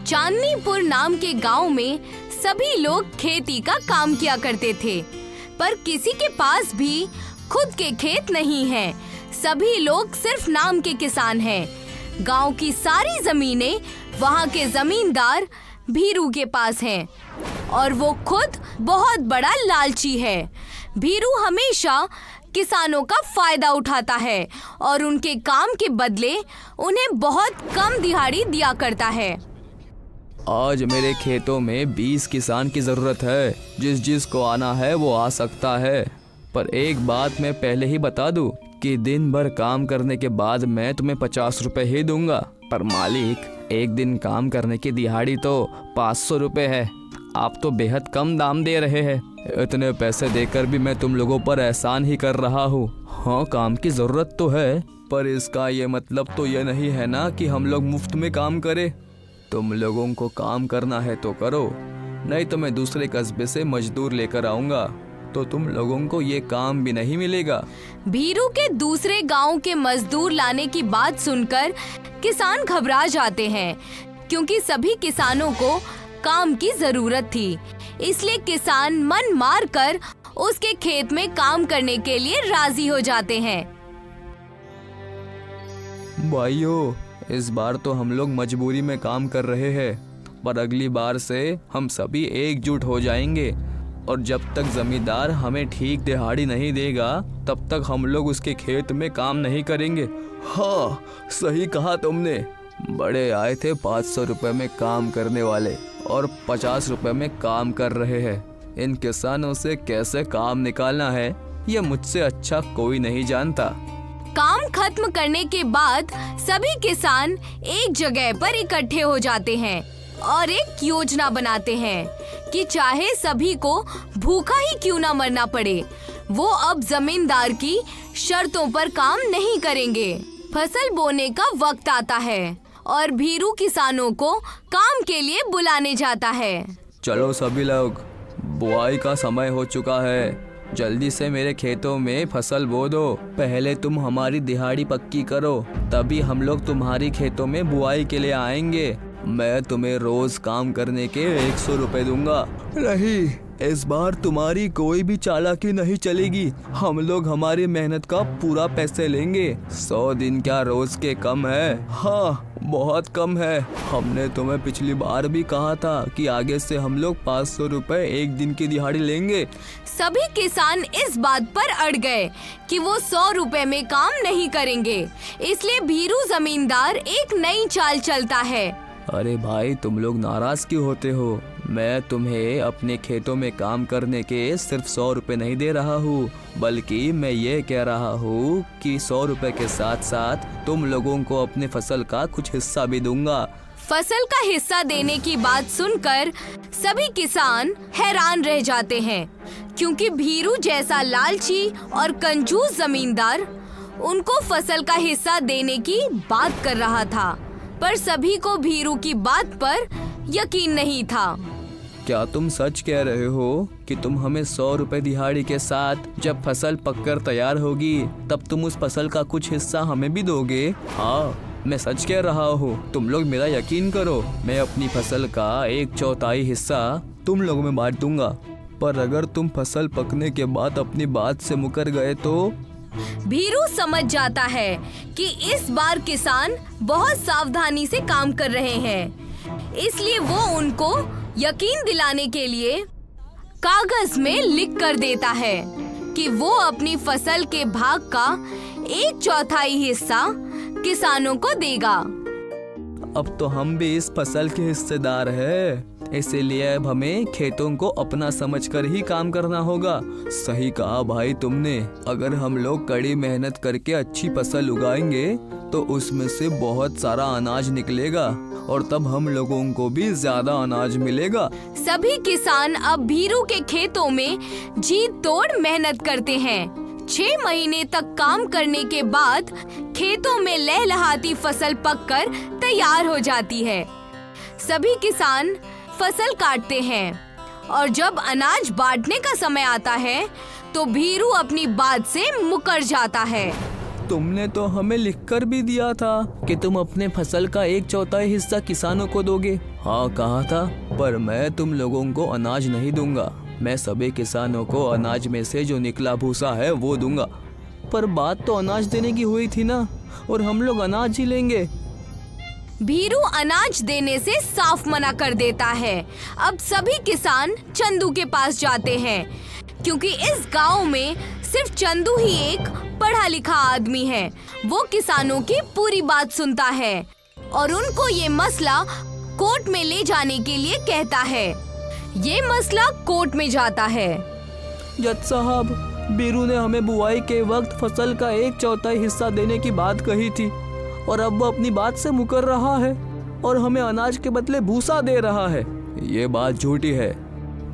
चांदनीपुर नाम के गांव में सभी लोग खेती का काम किया करते थे, पर किसी के पास भी खुद के खेत नहीं है। सभी लोग सिर्फ नाम के किसान हैं। गांव की सारी जमीनें वहां के जमींदार भीरू के पास हैं और वो खुद बहुत बड़ा लालची है। भीरू हमेशा किसानों का फायदा उठाता है और उनके काम के बदले उन्हें बहुत कम दिहाड़ी दिया करता है। आज मेरे खेतों में 20 किसान की जरूरत है। जिसको आना है वो आ सकता है, पर एक बात मैं पहले ही बता दूं कि दिन भर काम करने के बाद मैं तुम्हें 50 रुपए ही दूंगा। पर मालिक, एक दिन काम करने की दिहाड़ी तो 500 रुपए है। आप तो बेहद कम दाम दे रहे हैं। इतने पैसे देकर भी मैं तुम लोगों पर एहसान ही कर रहा हूँ। हाँ, काम की जरूरत तो है, पर इसका ये मतलब तो ये नहीं है ना कि हम लोग मुफ्त में काम करें। तुम लोगों को काम करना है तो करो, नहीं तो मैं दूसरे कस्बे से मजदूर लेकर आऊंगा, तो तुम लोगों को ये काम भी नहीं मिलेगा। भीरू के दूसरे गांव के मजदूर लाने की बात सुनकर किसान घबरा जाते हैं, क्योंकि सभी किसानों को काम की जरूरत थी। इसलिए किसान मन मार कर उसके खेत में काम करने के लिए राजी हो जाते हैं। भाइयों, इस बार तो हम लोग मजबूरी में काम कर रहे हैं, पर अगली बार से हम सभी एकजुट हो जाएंगे और जब तक जमींदार हमें ठीक दिहाड़ी नहीं देगा तब तक हम लोग उसके खेत में काम नहीं करेंगे। हाँ, सही कहा तुमने। बड़े आए थे 500 रुपए में काम करने वाले और 50 रुपए में काम कर रहे हैं। इन किसानों से कैसे काम निकालना है ये मुझसे अच्छा कोई नहीं जानता। काम खत्म करने के बाद सभी किसान एक जगह पर इकट्ठे हो जाते हैं और एक योजना बनाते हैं कि चाहे सभी को भूखा ही क्यों ना मरना पड़े, वो अब जमींदार की शर्तों पर काम नहीं करेंगे। फसल बोने का वक्त आता है और भीरू किसानों को काम के लिए बुलाने जाता है। चलो सभी लोग, बुआई का समय हो चुका है। जल्दी से मेरे खेतों में फसल बो दो। पहले तुम हमारी दिहाड़ी पक्की करो, तभी हम लोग तुम्हारी खेतों में बुआई के लिए आएंगे। मैं तुम्हें रोज काम करने के 100 रुपए दूंगा। नहीं, इस बार तुम्हारी कोई भी चालाकी नहीं चलेगी। हम लोग हमारी मेहनत का पूरा पैसे लेंगे। 100 दिन क्या रोज के कम है? हाँ, बहुत कम है। हमने तुम्हें पिछली बार भी कहा था कि आगे से हम लोग 500 रुपए एक दिन की दिहाड़ी लेंगे। सभी किसान इस बात पर अड़ गए कि वो 100 रुपए में काम नहीं करेंगे। इसलिए भीरू जमींदार एक नई चाल चलता है। अरे भाई, तुम लोग नाराज क्यों होते हो? मैं तुम्हें अपने खेतों में काम करने के सिर्फ 100 रुपए नहीं दे रहा हूँ, बल्कि मैं ये कह रहा हूँ कि 100 रुपए के साथ साथ तुम लोगों को अपने फसल का कुछ हिस्सा भी दूंगा। फसल का हिस्सा देने की बात सुनकर सभी किसान हैरान रह जाते हैं, क्योंकि भीरू जैसा लालची और कंजूस जमींदार उनको फसल का हिस्सा देने की बात कर रहा था, पर सभी को भीरू की बात पर यकीन नहीं था। क्या तुम सच कह रहे हो कि तुम हमें 100 रुपए दिहाड़ी के साथ जब फसल पककर तैयार होगी तब तुम उस फसल का कुछ हिस्सा हमें भी दोगे? हाँ, मैं सच कह रहा हूँ। तुम लोग मेरा यकीन करो, मैं अपनी फसल का 1/4 हिस्सा तुम लोगों में बांट दूंगा। पर अगर तुम फसल पकने के बाद अपनी बात से मुकर गए तो? भीरू समझ जाता है कि इस बार किसान बहुत सावधानी से काम कर रहे हैं, इसलिए वो उनको यकीन दिलाने के लिए कागज में लिख कर देता है कि वो अपनी फसल के भाग का 1/4 हिस्सा किसानों को देगा। अब तो हम भी इस फसल के हिस्सेदार हैं, इसीलिए अब हमें खेतों को अपना समझकर ही काम करना होगा। सही कहा भाई तुमने। अगर हम लोग कड़ी मेहनत करके अच्छी फसल उगाएंगे तो उसमें से बहुत सारा अनाज निकलेगा और तब हम लोगों को भी ज्यादा अनाज मिलेगा। सभी किसान अब भीरू के खेतों में जी तोड़ मेहनत करते हैं। 6 महीने तक काम करने के बाद खेतों में लहलहाती फसल पककर तैयार हो जाती है। सभी किसान फसल काटते हैं और जब अनाज बांटने का समय आता है तो भीरू अपनी बात से मुकर जाता है। तुमने तो हमें लिखकर भी दिया था कि तुम अपने फसल का 1/4 हिस्सा किसानों को दोगे, हाँ कहा था, पर मैं तुम लोगों को अनाज नहीं दूंगा। मैं सभी किसानों को अनाज में से जो निकला भूसा है वो दूंगा। पर बात तो अनाज देने की हुई थी ना, और हम लोग अनाज ही लेंगे। भीरू अनाज देने से साफ मना कर देता है। अब सभी किसान चंदू के पास जाते हैं, क्योंकि इस गांव में सिर्फ चंदू ही एक पढ़ा लिखा आदमी है। वो किसानों की पूरी बात सुनता है और उनको ये मसला कोर्ट में ले जाने के लिए कहता है। ये मसला कोर्ट में जाता है। जज साहब, बीरू ने हमें बुआई के वक्त फसल का 1/4 हिस्सा देने की बात कही थी, और अब वो अपनी बात से मुकर रहा है और हमें अनाज के बदले भूसा दे रहा है। ये बात झूठी है।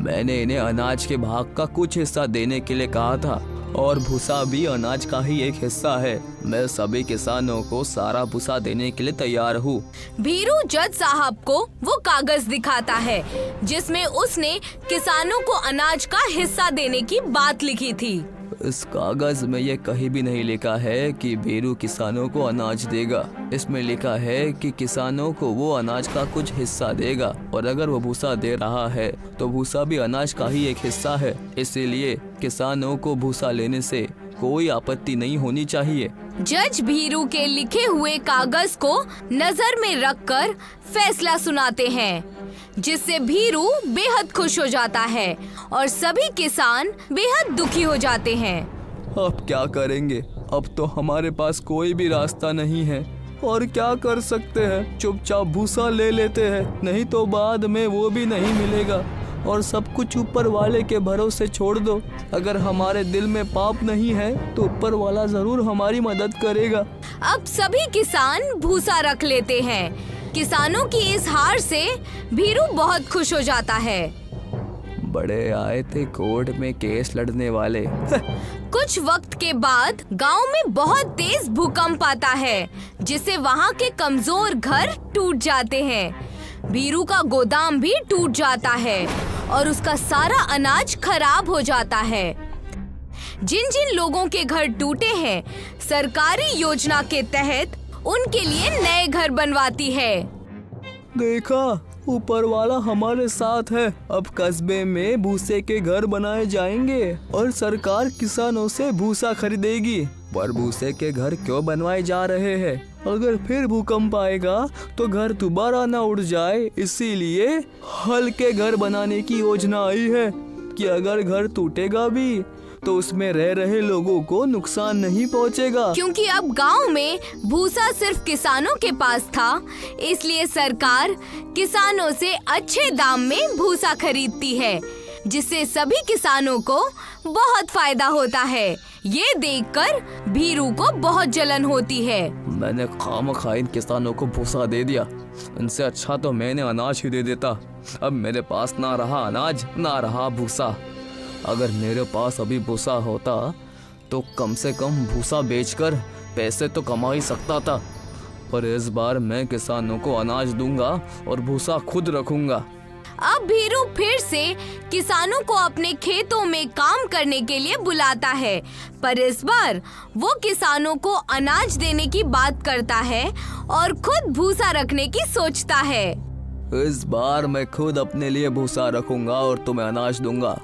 मैंने इन्हें अनाज के भाग का कुछ हिस्सा देने के लिए कहा था, और भूसा भी अनाज का ही एक हिस्सा है। मैं सभी किसानों को सारा भूसा देने के लिए तैयार हूँ। भीरू जज साहब को वो कागज दिखाता है जिसमें उसने किसानों को अनाज का हिस्सा देने की बात लिखी थी। इस कागज में ये कहीं भी नहीं लिखा है कि भीरू किसानों को अनाज देगा। इसमें लिखा है कि किसानों को वो अनाज का कुछ हिस्सा देगा, और अगर वो भूसा दे रहा है तो भूसा भी अनाज का ही एक हिस्सा है। इसीलिए किसानों को भूसा लेने से कोई आपत्ति नहीं होनी चाहिए। जज भीरू के लिखे हुए कागज को नजर में रखकर फैसला सुनाते हैं, जिससे भीरू बेहद खुश हो जाता है और सभी किसान बेहद दुखी हो जाते हैं। अब क्या करेंगे? अब तो हमारे पास कोई भी रास्ता नहीं है, और क्या कर सकते हैं? चुपचाप भूसा ले लेते हैं, नहीं तो बाद में वो भी नहीं मिलेगा। और सब कुछ ऊपर वाले के भरोसे छोड़ दो। अगर हमारे दिल में पाप नहीं है तो ऊपर वाला जरूर हमारी मदद करेगा। अब सभी किसान भूसा रख लेते हैं। किसानों की इस हार से भीरू बहुत खुश हो जाता है। बड़े आए थे कोर्ट में केस लड़ने वाले। कुछ वक्त के बाद गांव में बहुत तेज भूकंप आता है, जिससे वहां के कमजोर घर टूट जाते हैं। भीरू का गोदाम भी टूट जाता है और उसका सारा अनाज खराब हो जाता है। जिन जिन लोगों के घर टूटे हैं, सरकारी योजना के तहत उनके लिए नए घर बनवाती है। देखा, ऊपर वाला हमारे साथ है। अब कस्बे में भूसे के घर बनाए जाएंगे और सरकार किसानों से भूसा खरीदेगी। पर भूसे के घर क्यों बनवाए जा रहे हैं? अगर फिर भूकंप आएगा तो घर दोबारा न उड़ जाए, इसीलिए हल्के घर बनाने की योजना आई है कि अगर घर टूटेगा भी तो उसमें रह रहे लोगों को नुकसान नहीं पहुंचेगा। क्योंकि अब गांव में भूसा सिर्फ किसानों के पास था, इसलिए सरकार किसानों से अच्छे दाम में भूसा खरीदती है, जिससे सभी किसानों को बहुत फायदा होता है। ये देखकर भीरू को बहुत जलन होती है। मैंने खामखा इन किसानों को भूसा दे दिया। इनसे अच्छा तो मैंने अनाज ही दे देता। अब मेरे पास ना रहा अनाज, ना रहा भूसा। अगर मेरे पास अभी भूसा होता तो कम से कम भूसा बेचकर पैसे तो कमा ही सकता था। पर इस बार मैं किसानों को अनाज दूंगा और भूसा खुद रखूंगा। अब भीरू फिर से किसानों को अपने खेतों में काम करने के लिए बुलाता है, पर इस बार वो किसानों को अनाज देने की बात करता है और खुद भूसा रखने की सोचता है। इस बार मैं खुद अपने लिए भूसा रखूंगा और तुम्हें अनाज दूंगा।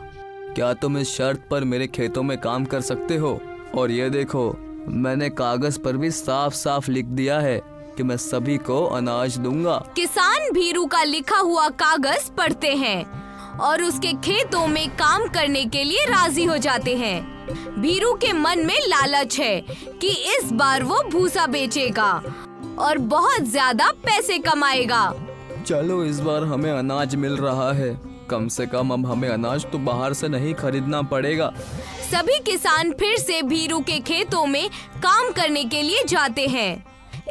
क्या तुम इस शर्त पर मेरे खेतों में काम कर सकते हो? और ये देखो, मैंने कागज पर भी साफ साफ लिख दिया है कि मैं सभी को अनाज दूंगा। किसान भीरू का लिखा हुआ कागज पढ़ते हैं और उसके खेतों में काम करने के लिए राजी हो जाते हैं। भीरू के मन में लालच है कि इस बार वो भूसा बेचेगा और बहुत ज्यादा पैसे कमाएगा। चलो, इस बार हमें अनाज मिल रहा है। कम से कम अब हमें अनाज तो बाहर से नहीं खरीदना पड़ेगा। सभी किसान फिर से भीरू के खेतों में काम करने के लिए जाते हैं।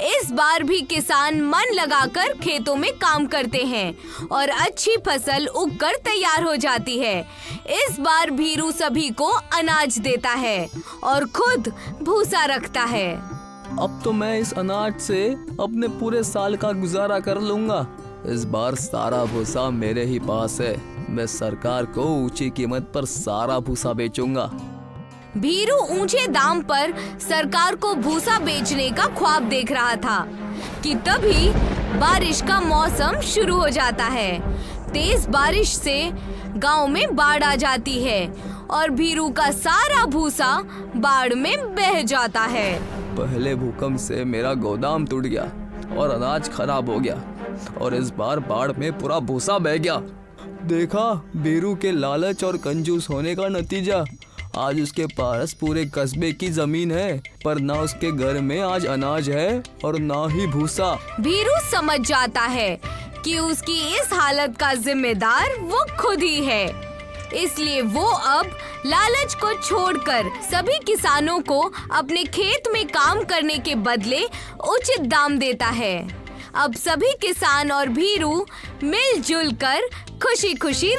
इस बार भी किसान मन लगाकर खेतों में काम करते हैं और अच्छी फसल उगकर तैयार हो जाती है। इस बार भीरू सभी को अनाज देता है और खुद भूसा रखता है। अब तो मैं इस अनाज से अपने पूरे साल का गुजारा कर लूंगा। इस बार सारा भूसा मेरे ही पास है। मैं सरकार को ऊंची कीमत पर सारा भूसा बेचूंगा। भीरू ऊंचे दाम पर सरकार को भूसा बेचने का ख्वाब देख रहा था कि तभी बारिश का मौसम शुरू हो जाता है। तेज बारिश से गांव में बाढ़ आ जाती है और भीरू का सारा भूसा बाढ़ में बह जाता है। पहले भूकंप से मेरा गोदाम टूट गया और अनाज खराब हो गया, और इस बार बाढ़ में पूरा भूसा बह गया। देखा बीरू के लालच और कंजूस होने का नतीजा। आज उसके पास पूरे कस्बे की जमीन है, पर ना उसके घर में आज अनाज है और ना ही भूसा। भीरू समझ जाता है कि उसकी इस हालत का जिम्मेदार वो खुद ही है, इसलिए वो अब लालच को छोड़कर सभी किसानों को अपने खेत में काम करने के बदले उचित दाम देता है। अब सभी किसान और भीरू मिलजुल कर खुशी खुशी